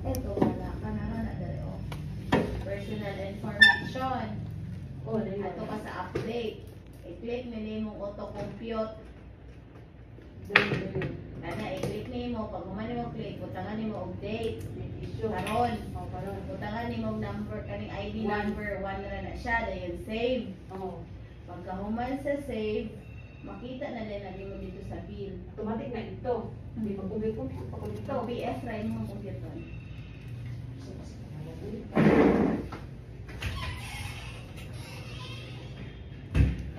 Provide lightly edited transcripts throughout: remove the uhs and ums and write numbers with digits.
Ito, wala ka na nga na oh. Personal information. Oh, dali. Ato ka sa update. I-click nila mong auto-compute. Dali. Kana, i-click nimo. Pag umani mo click, butangan nimo update. Issue. Karon. Oh, karon. Butangan nimo number, kaning ID One. number. 1 na siya. Dayon save. Oh. Pagkahuman sa save, makita na din mo dito sa bill. Automatic na ito. Hindi mag-compute ako dito. Ito, PS, try mo ang compute on.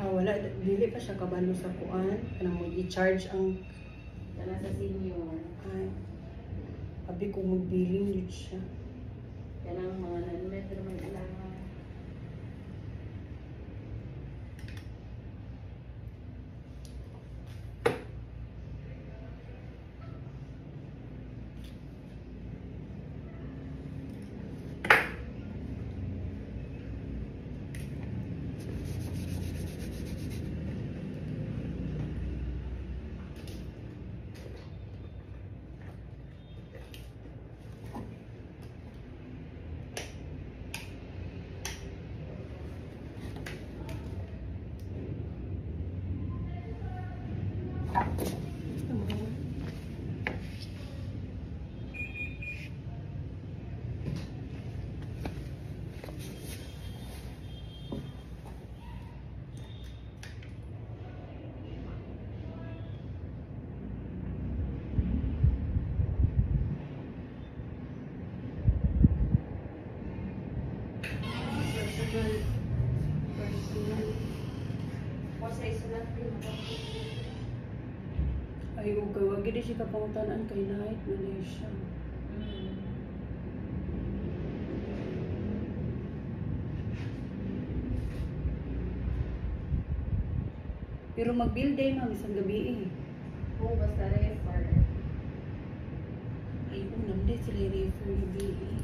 Wala, dili pa siya kabalo sa kuan. Kanang mo i-charge ang Kana sa senior. ay. Abi ko mag-billing yun siya. Kanang mga nanometer man alangan. Ay, okay. Wag gid siya kapangutan kay Night Malaysia. Pero mag-bill day ma'am isang gabi eh. Oo, basta refer. Ay, unang day sila refer gabi eh.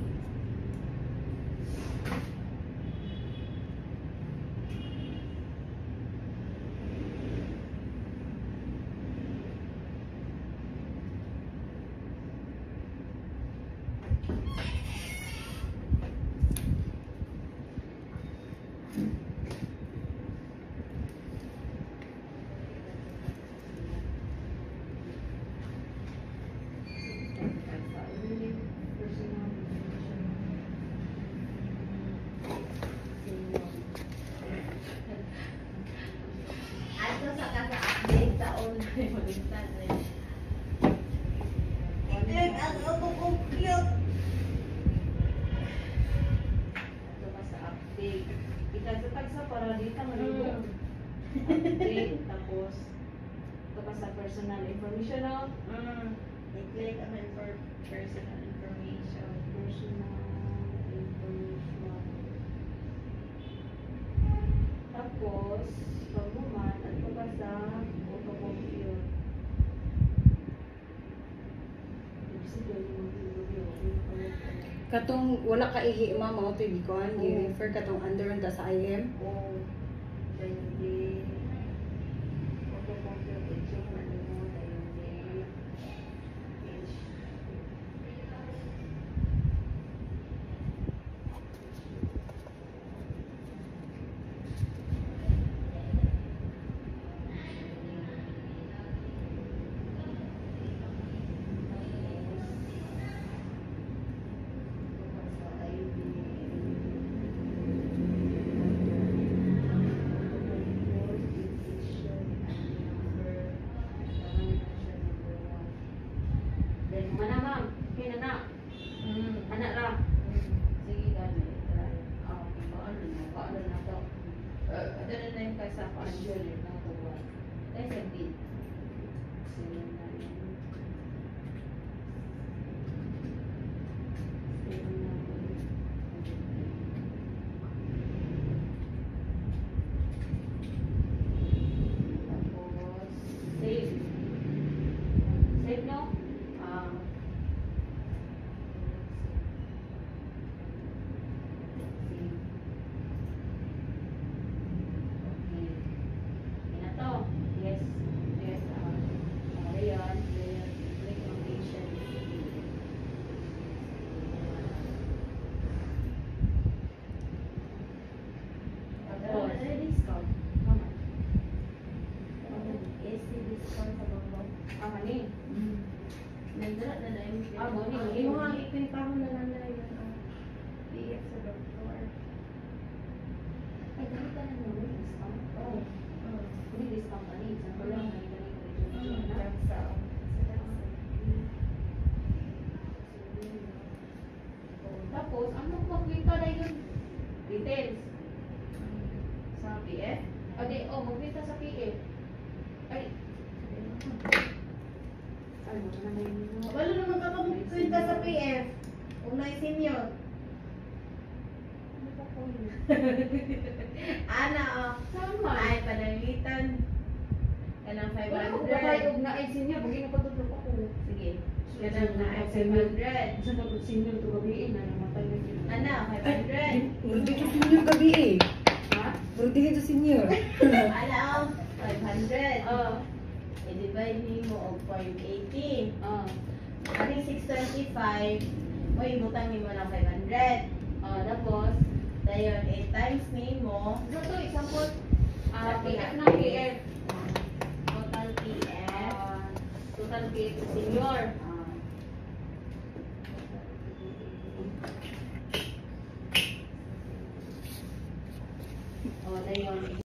Ato sa kasa update sa online malitan rin. Click ang auto-compute. Ito pa sa update. Itatag sa para dito malibog. Update. Tapos, ito pa sa personal information. I-click ang personal information. Personal information. Tapos, pag-uman, ito pa sa auto-compute. Katong wala ka ihi ma'am mo to bikuan, gi-refer katong under ta sa IM. Oh, hindi auto-compute ito ano mo hindi Ito. Ah, mo ni Ang imo ang ipintahon na lang na yun ang PF sa doktor. Ay, dahil ka na naman discount. Oh. Hindi discount ka ni. Saan ko lang na Tapos, ano magkwenta na yun? Details. Sa PF? Magkwenta sa PF. Ay, ano na yun? Wala naman ka pagkwenta sa PF. Unay senior. Ano pa po yun? Ana, oh. Sama. Ay, panalitan. Kanang Wala ko 500. kapayog na ay senior. Bagay na patutulog ako. Sige. Kanang na ay 500. Sa nabot senior to gabiin na namatay na sila. Ana, 500. Murdi ka senior gabi eh. Ha? Murdi ka senior. Ala, oh. 500. Oo. I-divide mo og 0.80. Oo. Ating 625. O, ibutang mo ng 500. Tapos, Dayon, 8 times mo. ito to, example, Sa PF PF. ng PF. Total PF. Total PF senior.